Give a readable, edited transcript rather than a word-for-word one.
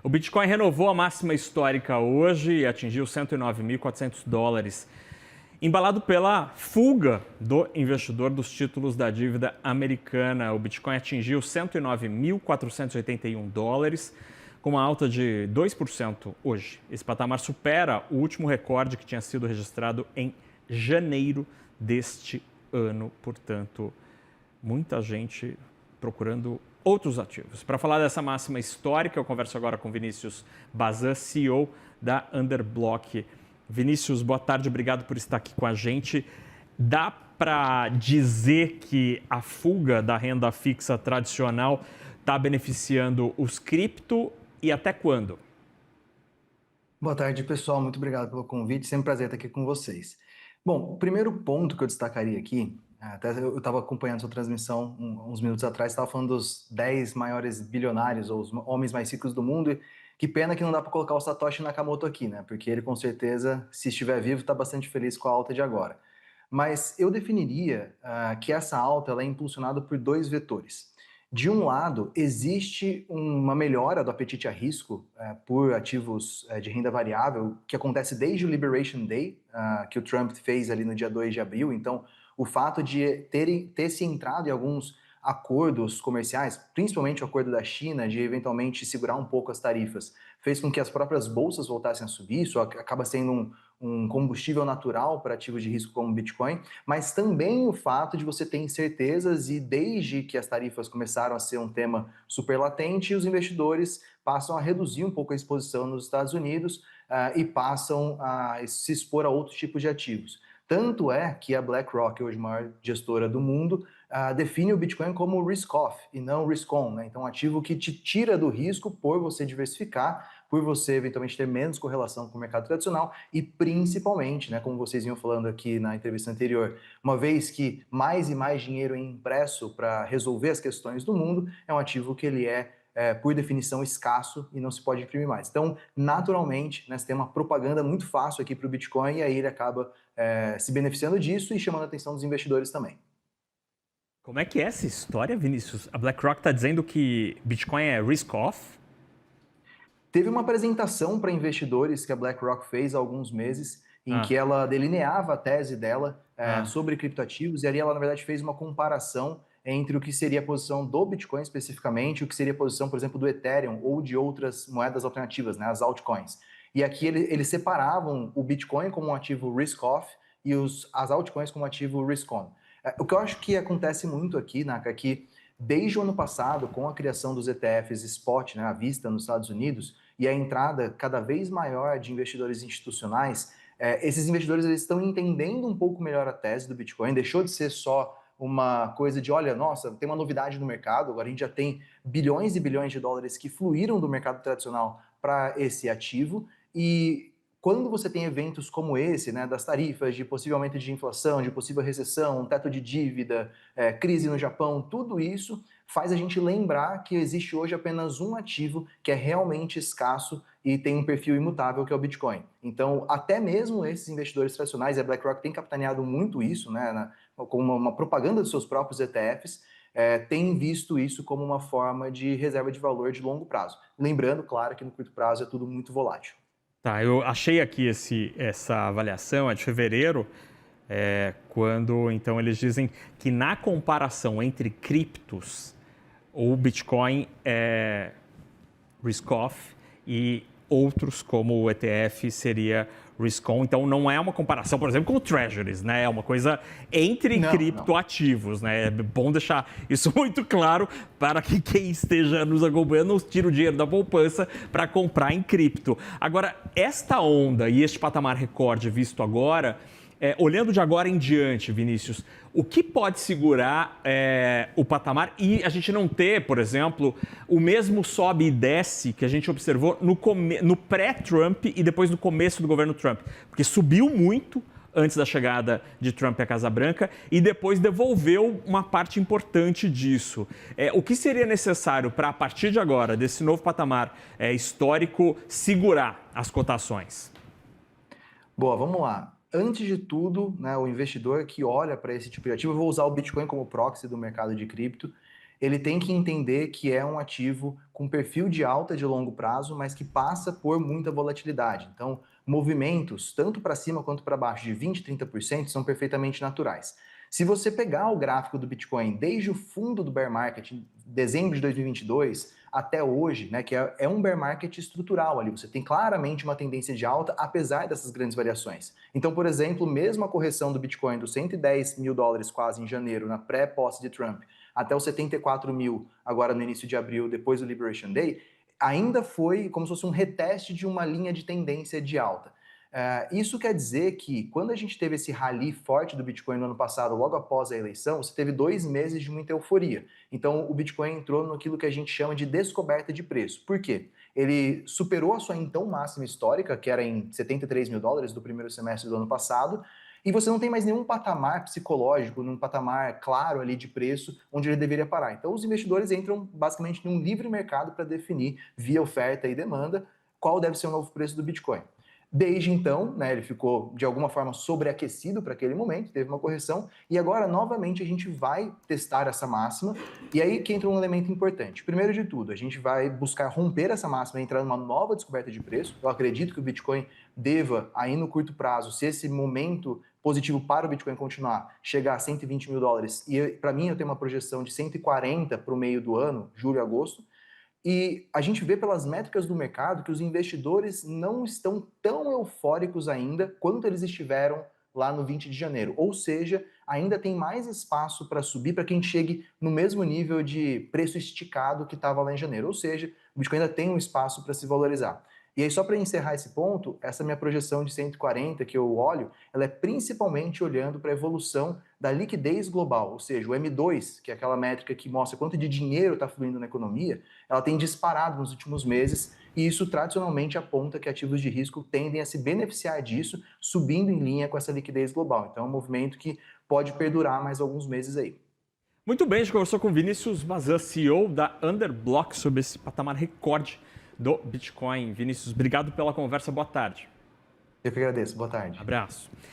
O Bitcoin renovou a máxima histórica hoje e atingiu 109.400 dólares, embalado pela fuga do investidor dos títulos da dívida americana. O Bitcoin atingiu 109.481 dólares, com uma alta de 2% hoje. Esse patamar supera o último recorde que tinha sido registrado em janeiro deste ano. Portanto, muita gente procurando outros ativos. Para falar dessa máxima histórica, eu converso agora com Vinícius Bazan, CEO da Underblock. Vinícius, boa tarde, obrigado por estar aqui com a gente. Dá para dizer que a fuga da renda fixa tradicional está beneficiando os cripto e até quando? Boa tarde, pessoal. Muito obrigado pelo convite. Sempre um prazer estar aqui com vocês. Bom, o primeiro ponto que eu destacaria aqui, até eu estava acompanhando sua transmissão uns minutos atrás, estava falando dos 10 maiores bilionários ou os homens mais ricos do mundo. E que pena que não dá para colocar o Satoshi Nakamoto aqui, né? Porque ele, com certeza, se estiver vivo, está bastante feliz com a alta de agora. Mas eu definiria que essa alta ela é impulsionada por dois vetores. De um lado, existe uma melhora do apetite a risco por ativos de renda variável, que acontece desde o Liberation Day, que o Trump fez ali no dia 2 de abril. Então, o fato de ter se entrado em alguns acordos comerciais, principalmente o acordo da China, de eventualmente segurar um pouco as tarifas, fez com que as próprias bolsas voltassem a subir. Isso acaba sendo um combustível natural para ativos de risco como o Bitcoin, mas também o fato de você ter incertezas e desde que as tarifas começaram a ser um tema super latente, os investidores passam a reduzir um pouco a exposição nos Estados Unidos e passam a se expor a outros tipos de ativos. Tanto é que a BlackRock, hoje a maior gestora do mundo, define o Bitcoin como risk-off e não risk-on, né? Então, um ativo que te tira do risco por você diversificar, por você eventualmente ter menos correlação com o mercado tradicional e principalmente, né, como vocês vinham falando aqui na entrevista anterior, uma vez que mais e mais dinheiro é impresso para resolver as questões do mundo, é um ativo que ele por definição, escasso e não se pode imprimir mais. Então, naturalmente, né, você tem uma propaganda muito fácil aqui para o Bitcoin e aí ele acaba se beneficiando disso e chamando a atenção dos investidores também. Como é que é essa história, Vinícius? A BlackRock está dizendo que Bitcoin é risk-off? Teve uma apresentação para investidores que a BlackRock fez há alguns meses, em que ela delineava a tese dela sobre criptoativos, e ali ela, na verdade, fez uma comparação entre o que seria a posição do Bitcoin especificamente, o que seria a posição, por exemplo, do Ethereum ou de outras moedas alternativas, né, as altcoins. E aqui eles separavam o Bitcoin como um ativo risk-off e as altcoins como ativo risk-on. O que eu acho que acontece muito aqui, Naka, é que desde o ano passado, com a criação dos ETFs Spot, né, à vista nos Estados Unidos, e a entrada cada vez maior de investidores institucionais, esses investidores eles estão entendendo um pouco melhor a tese do Bitcoin, deixou de ser só uma coisa de, olha, nossa, tem uma novidade no mercado, agora a gente já tem bilhões e bilhões de dólares que fluíram do mercado tradicional para esse ativo, e quando você tem eventos como esse, né, das tarifas, de possível aumento de inflação, de possível recessão, teto de dívida, crise no Japão, tudo isso faz a gente lembrar que existe hoje apenas um ativo que é realmente escasso e tem um perfil imutável, que é o Bitcoin. Então, até mesmo esses investidores tradicionais, a BlackRock tem capitaneado muito isso, né, com uma propaganda dos seus próprios ETFs, tem visto isso como uma forma de reserva de valor de longo prazo. Lembrando, claro, que no curto prazo é tudo muito volátil. Tá, eu achei aqui essa avaliação, é de fevereiro, quando então eles dizem que na comparação entre criptos, o Bitcoin é risk-off e outros, como o ETF, seria risk-on. Então, não é uma comparação, por exemplo, com o Treasuries, né? É uma coisa entre criptoativos, né? É bom deixar isso muito claro para que quem esteja nos acompanhando não tire o dinheiro da poupança para comprar em cripto. Agora, esta onda e este patamar recorde visto agora, olhando de agora em diante, Vinícius, o que pode segurar o patamar e a gente não ter, por exemplo, o mesmo sobe e desce que a gente observou no pré-Trump e depois no começo do governo Trump? Porque subiu muito antes da chegada de Trump à Casa Branca e depois devolveu uma parte importante disso. O que seria necessário para, a partir de agora, desse novo patamar histórico, segurar as cotações? Boa, vamos lá. Antes de tudo, né, o investidor que olha para esse tipo de ativo, eu vou usar o Bitcoin como proxy do mercado de cripto, ele tem que entender que é um ativo com perfil de alta de longo prazo, mas que passa por muita volatilidade. Então, movimentos, tanto para cima quanto para baixo, de 20%, 30% são perfeitamente naturais. Se você pegar o gráfico do Bitcoin desde o fundo do bear market, em dezembro de 2022, até hoje, né, que é um bear market estrutural ali, você tem claramente uma tendência de alta, apesar dessas grandes variações. Então, por exemplo, mesmo a correção do Bitcoin dos 110 mil dólares quase em janeiro, na pré-posse de Trump, até os 74 mil agora no início de abril, depois do Liberation Day, ainda foi como se fosse um reteste de uma linha de tendência de alta. Isso quer dizer que quando a gente teve esse rally forte do Bitcoin no ano passado, logo após a eleição, você teve 2 meses de muita euforia. Então o Bitcoin entrou naquilo que a gente chama de descoberta de preço. Por quê? Ele superou a sua então máxima histórica, que era em 73 mil dólares do primeiro semestre do ano passado, e você não tem mais nenhum patamar psicológico, num patamar claro ali de preço, onde ele deveria parar. Então os investidores entram basicamente num livre mercado para definir, via oferta e demanda, qual deve ser o novo preço do Bitcoin. Desde então, né, ele ficou de alguma forma sobreaquecido para aquele momento, teve uma correção, e agora novamente a gente vai testar essa máxima, e aí que entra um elemento importante. Primeiro de tudo, a gente vai buscar romper essa máxima e entrar numa nova descoberta de preço. Eu acredito que o Bitcoin deva, aí no curto prazo, se esse momento positivo para o Bitcoin continuar, chegar a 120 mil dólares, e para mim eu tenho uma projeção de 140 para o meio do ano, julho e agosto. E a gente vê pelas métricas do mercado que os investidores não estão tão eufóricos ainda quanto eles estiveram lá no 20 de janeiro. Ou seja, ainda tem mais espaço para subir para que a gente chegue no mesmo nível de preço esticado que estava lá em janeiro. Ou seja, o Bitcoin ainda tem um espaço para se valorizar. E aí, só para encerrar esse ponto, essa minha projeção de 140 que eu olho, ela é principalmente olhando para a evolução da liquidez global, ou seja, o M2, que é aquela métrica que mostra quanto de dinheiro está fluindo na economia, ela tem disparado nos últimos meses e isso tradicionalmente aponta que ativos de risco tendem a se beneficiar disso, subindo em linha com essa liquidez global. Então é um movimento que pode perdurar mais alguns meses aí. Muito bem, a gente conversou com Vinícius Mazan, CEO da Underblock, sobre esse patamar recorde do Bitcoin. Vinícius, obrigado pela conversa. Boa tarde. Eu que agradeço. Boa tarde. Abraço.